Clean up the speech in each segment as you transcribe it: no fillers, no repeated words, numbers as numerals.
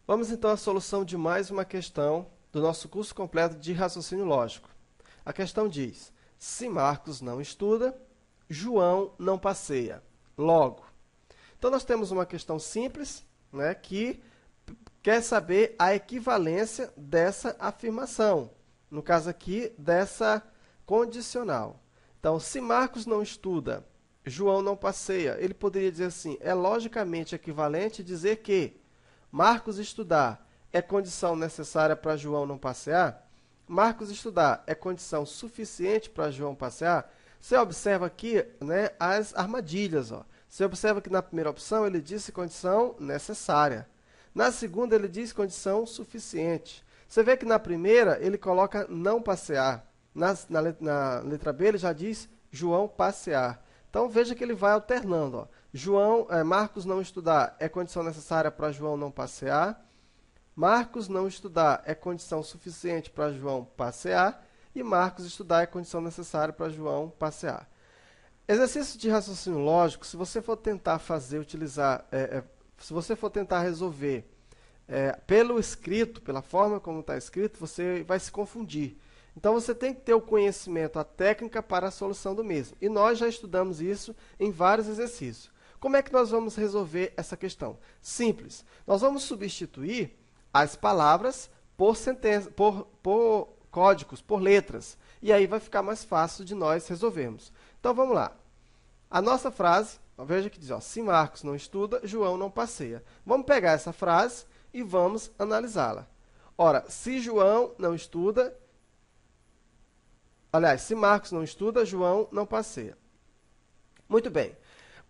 Vamos então à solução de mais uma questão do nosso curso completo de raciocínio lógico. A questão diz: se Marcos não estuda, João não passeia. Logo. Então nós temos uma questão simples, né, que quer saber a equivalência dessa afirmação. No caso aqui, dessa condicional. Então, se Marcos não estuda, João não passeia, ele poderia dizer assim: é logicamente equivalente dizer que Marcos estudar é condição necessária para João não passear? Marcos estudar é condição suficiente para João passear? Você observa aqui, né, as armadilhas. Ó. Você observa que na primeira opção ele disse condição necessária. Na segunda ele diz condição suficiente. Você vê que na primeira ele coloca não passear. Na letra B ele já diz João passear. Então veja que ele vai alternando. Ó. Marcos não estudar é condição necessária para João não passear. Marcos não estudar é condição suficiente para João passear. E Marcos estudar é condição necessária para João passear. Exercício de raciocínio lógico, se você for tentar se você for tentar resolver pelo escrito, pela forma como está escrito, você vai se confundir. Então, você tem que ter o conhecimento, a técnica para a solução do mesmo. E nós já estudamos isso em vários exercícios. Como é que nós vamos resolver essa questão? Simples. Nós vamos substituir as palavras por códigos, por letras. E aí vai ficar mais fácil de nós resolvermos. Então, vamos lá. A nossa frase, veja que diz, ó, se Marcos não estuda, João não passeia. Vamos pegar essa frase e vamos analisá-la. Ora, se João não estuda, aliás, se Marcos não estuda, João não passeia. Muito bem.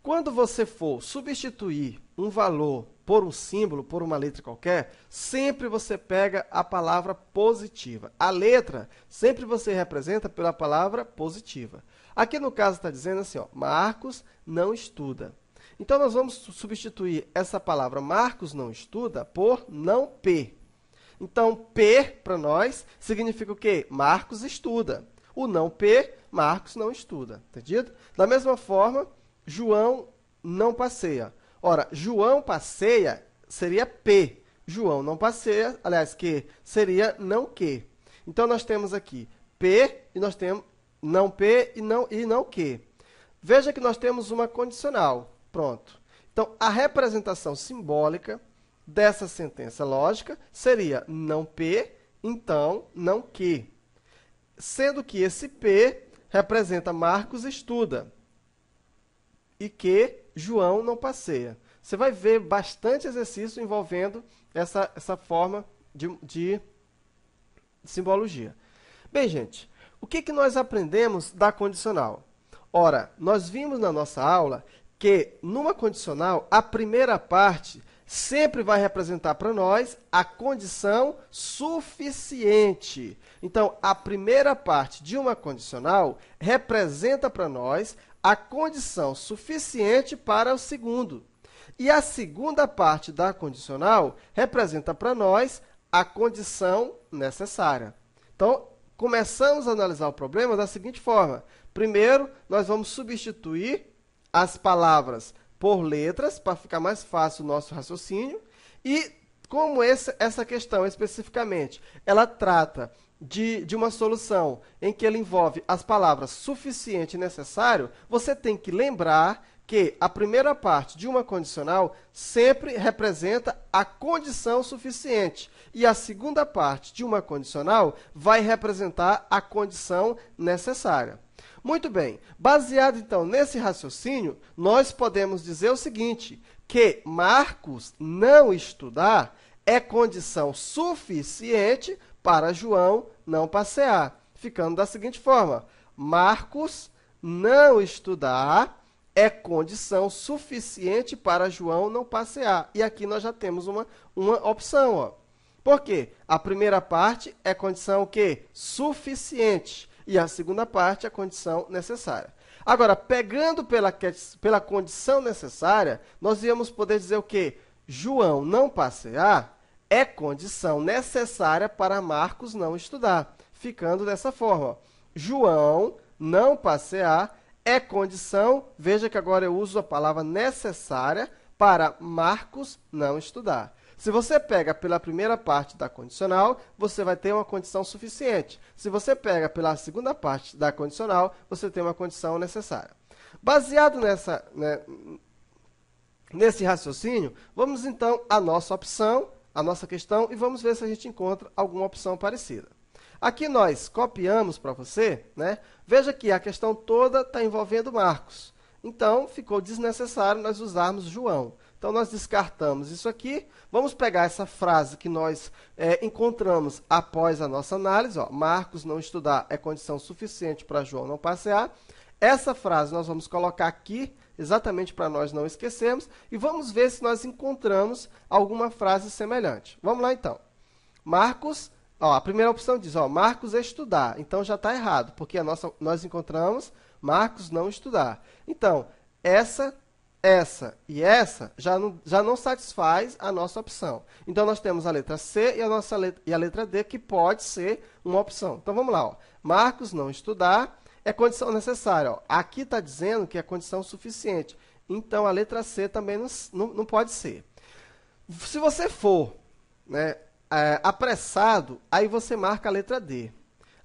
Quando você for substituir um valor por um símbolo, por uma letra qualquer, sempre você pega a palavra positiva. A letra sempre você representa pela palavra positiva. Aqui no caso está dizendo assim, ó, Marcos não estuda. Então nós vamos substituir essa palavra Marcos não estuda por não P. Então P para nós significa o quê? Marcos estuda. O não P, Marcos não estuda. Entendido? Da mesma forma, João não passeia. Ora, João passeia seria P. João não passeia, aliás, que seria não que. Então, nós temos aqui P e nós temos não P e não que. Veja que nós temos uma condicional. Pronto. Então, a representação simbólica dessa sentença lógica seria não P, então não que. Sendo que esse P representa Marcos estuda e que João não passeia. Você vai ver bastante exercício envolvendo essa forma de simbologia. Bem, gente, o que nós aprendemos da condicional? Ora, nós vimos na nossa aula que numa condicional, a primeira parte sempre vai representar para nós a condição suficiente. Então, a primeira parte de uma condicional representa para nós a condição suficiente para o segundo. E a segunda parte da condicional representa para nós a condição necessária. Então, começamos a analisar o problema da seguinte forma. Primeiro, nós vamos substituir as palavras por letras, para ficar mais fácil o nosso raciocínio. E como essa questão especificamente, ela trata de uma solução em que ela envolve as palavras suficiente e necessário, você tem que lembrar que a primeira parte de uma condicional sempre representa a condição suficiente. E a segunda parte de uma condicional vai representar a condição necessária. Muito bem, baseado então nesse raciocínio, nós podemos dizer o seguinte, que Marcos não estudar é condição suficiente para João não passear. Ficando da seguinte forma, Marcos não estudar é condição suficiente para João não passear. E aqui nós já temos uma opção. Ó. Por quê? A primeira parte é condição o quê? Suficiente. E a segunda parte é a condição necessária. Agora, pegando pela condição necessária, nós íamos poder dizer o quê? João não passear é condição necessária para Marcos não estudar. Ficando dessa forma. João não passear é condição, veja que agora eu uso a palavra necessária para Marcos não estudar. Se você pega pela primeira parte da condicional, você vai ter uma condição suficiente. Se você pega pela segunda parte da condicional, você tem uma condição necessária. Baseado nesse raciocínio, vamos então à nossa opção, à nossa questão, e vamos ver se a gente encontra alguma opção parecida. Aqui nós copiamos para você, né? Veja que a questão toda está envolvendo Marcos. Então, ficou desnecessário nós usarmos João. Então, nós descartamos isso aqui. Vamos pegar essa frase que nós encontramos após a nossa análise. Ó, Marcos não estudar é condição suficiente para João não passear. Essa frase nós vamos colocar aqui, exatamente para nós não esquecermos. E vamos ver se nós encontramos alguma frase semelhante. Vamos lá, então. Marcos... Ó, a primeira opção diz, ó, Marcos estudar. Então, já está errado, porque nós encontramos Marcos não estudar. Então, essa e essa já não satisfaz a nossa opção. Então, nós temos a letra C e a letra D, que pode ser uma opção. Então, vamos lá. Ó. Marcos não estudar é condição necessária. Ó. Aqui está dizendo que é condição suficiente. Então, a letra C também não pode ser. Se você for... né, apressado, aí você marca a letra D.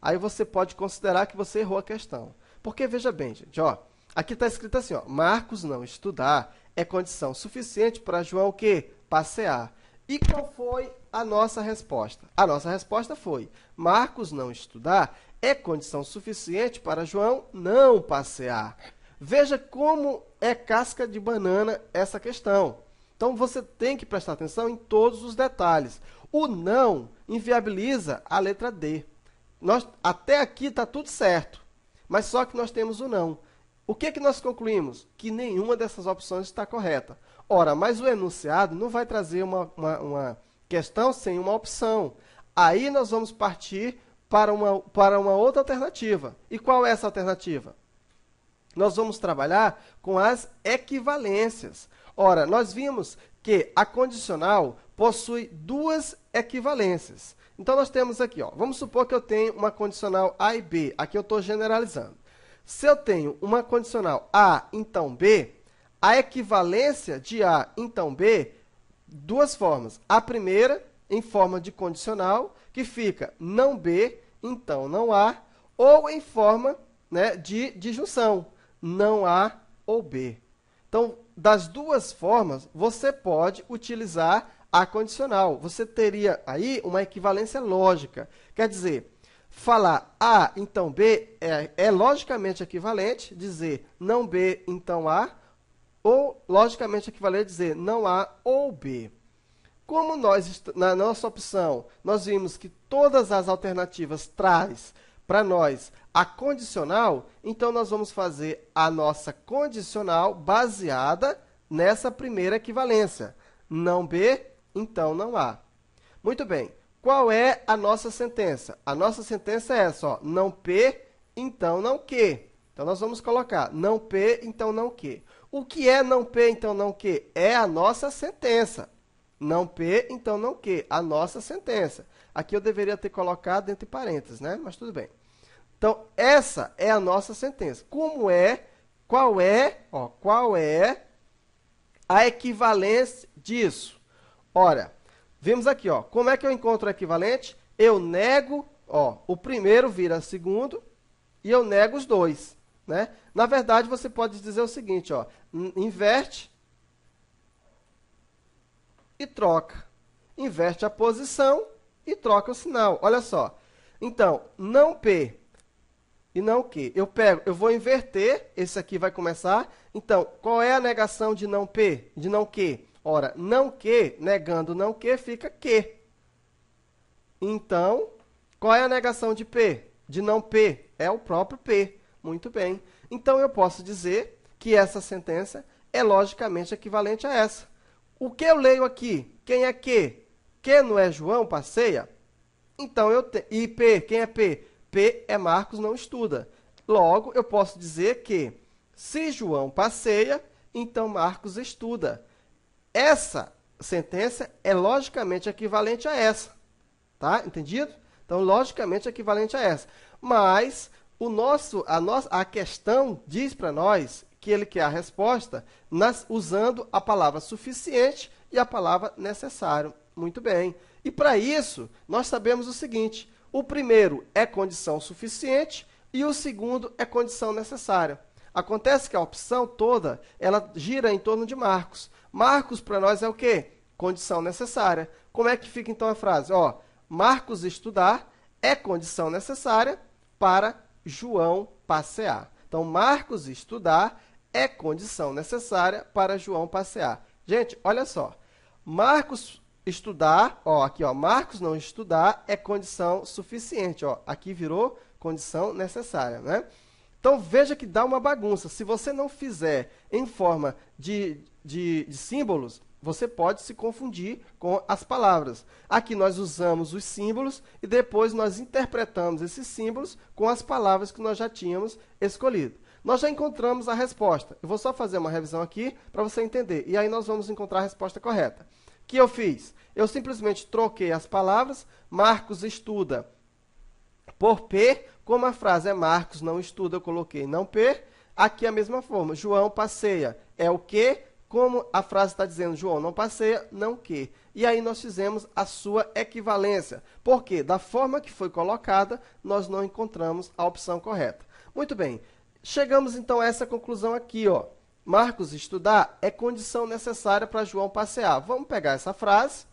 Aí você pode considerar que você errou a questão. Porque, veja bem, gente, ó, aqui está escrito assim, ó, Marcos não estudar é condição suficiente para João o quê? Passear. E qual foi a nossa resposta? A nossa resposta foi, Marcos não estudar é condição suficiente para João não passear. Veja como é casca de banana essa questão. Então, você tem que prestar atenção em todos os detalhes. O não inviabiliza a letra D. Até aqui está tudo certo, mas só que nós temos o não. O que nós concluímos? Que nenhuma dessas opções está correta. Ora, mas o enunciado não vai trazer uma questão sem uma opção. Aí nós vamos partir para uma outra alternativa. E qual é essa alternativa? Nós vamos trabalhar com as equivalências. Ora, nós vimos que a condicional possui duas equivalências. Então, nós temos aqui, ó, vamos supor que eu tenho uma condicional A e B. Aqui eu estou generalizando. Se eu tenho uma condicional A, então B, a equivalência de A, então B, duas formas. A primeira, em forma de condicional, que fica não B, então não A, ou em forma, né, de disjunção, não A ou B. Então, das duas formas, você pode utilizar a condicional. Você teria aí uma equivalência lógica. Quer dizer, falar A, então B é logicamente equivalente dizer não B, então A, ou logicamente equivalente dizer não A ou B. Como na nossa opção, nós vimos que todas as alternativas traz para nós a condicional, então nós vamos fazer a nossa condicional baseada nessa primeira equivalência. Não B, então não A. Muito bem. Qual é a nossa sentença? A nossa sentença é essa, ó, não P, então não Q. Então, nós vamos colocar não P, então não Q. O que é não P, então não Q? É a nossa sentença. Não P, então não Q. A nossa sentença. Aqui eu deveria ter colocado entre parênteses, né? Mas tudo bem. Então, essa é a nossa sentença. Qual é a equivalência disso? Ora, vimos aqui, ó, como é que eu encontro o equivalente? Eu nego, ó, o primeiro vira segundo e eu nego os dois, né? Na verdade, você pode dizer o seguinte, ó, inverte e troca. Inverte a posição e troca o sinal. Olha só. Então, não P e não Q. Eu vou inverter, esse aqui vai começar. Então, qual é a negação de não P, de não Q? Ora, não Q, negando não Q, fica Q. Então, qual é a negação de P? De não P? É o próprio P. Muito bem. Então, eu posso dizer que essa sentença é logicamente equivalente a essa. O que eu leio aqui? Quem é Q? Q não é João, passeia? Então, e P, quem é P? P é Marcos, não estuda. Logo, eu posso dizer que se João passeia, então Marcos estuda. Essa sentença é logicamente equivalente a essa. Tá? Entendido? Então, logicamente equivalente a essa. Mas a questão diz para nós que ele quer a resposta usando a palavra suficiente e a palavra necessário. Muito bem. E para isso, nós sabemos o seguinte: o primeiro é condição suficiente e o segundo é condição necessária. Acontece que a opção toda, ela gira em torno de Marcos. Marcos para nós é o quê? Condição necessária. Como é que fica então a frase? Ó, Marcos estudar é condição necessária para João passear. Então, Marcos estudar é condição necessária para João passear. Gente, olha só. Marcos estudar, ó, aqui, ó, Marcos não estudar é condição suficiente, ó. Aqui virou condição necessária, né? Então, veja que dá uma bagunça. Se você não fizer em forma de símbolos, você pode se confundir com as palavras. Aqui nós usamos os símbolos e depois nós interpretamos esses símbolos com as palavras que nós já tínhamos escolhido. Nós já encontramos a resposta. Eu vou só fazer uma revisão aqui para você entender. E aí nós vamos encontrar a resposta correta. O que eu fiz? Eu simplesmente troquei as palavras. Marcos estuda por P. Como a frase é Marcos não estuda, eu coloquei não P. Aqui a mesma forma. João passeia é o que? Como a frase está dizendo João não passeia, não que. E aí nós fizemos a sua equivalência. Porque da forma que foi colocada, nós não encontramos a opção correta. Muito bem. Chegamos então a essa conclusão aqui, ó. Marcos estudar é condição necessária para João passear. Vamos pegar essa frase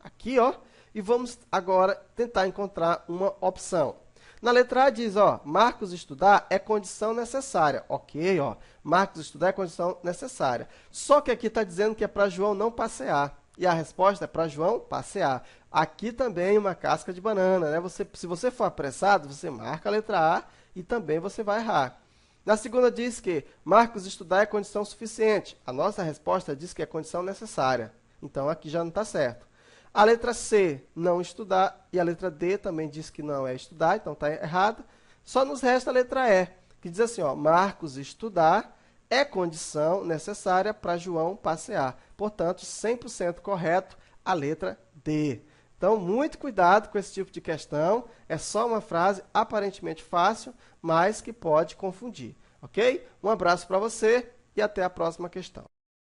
aqui, ó, e vamos agora tentar encontrar uma opção. Na letra A diz, ó, Marcos estudar é condição necessária. Ok, ó, Marcos estudar é condição necessária. Só que aqui está dizendo que é para João não passear. E a resposta é para João passear. Aqui também uma casca de banana, né? Se você for apressado, você marca a letra A e também você vai errar. Na segunda diz que Marcos estudar é condição suficiente. A nossa resposta diz que é condição necessária. Então, aqui já não está certo. A letra C, não estudar, e a letra D também diz que não é estudar, então está errado. Só nos resta a letra E, que diz assim, ó, Marcos estudar é condição necessária para João passear. Portanto, 100% correto a letra D. Então, muito cuidado com esse tipo de questão. É só uma frase aparentemente fácil, mas que pode confundir. Ok? Um abraço para você e até a próxima questão.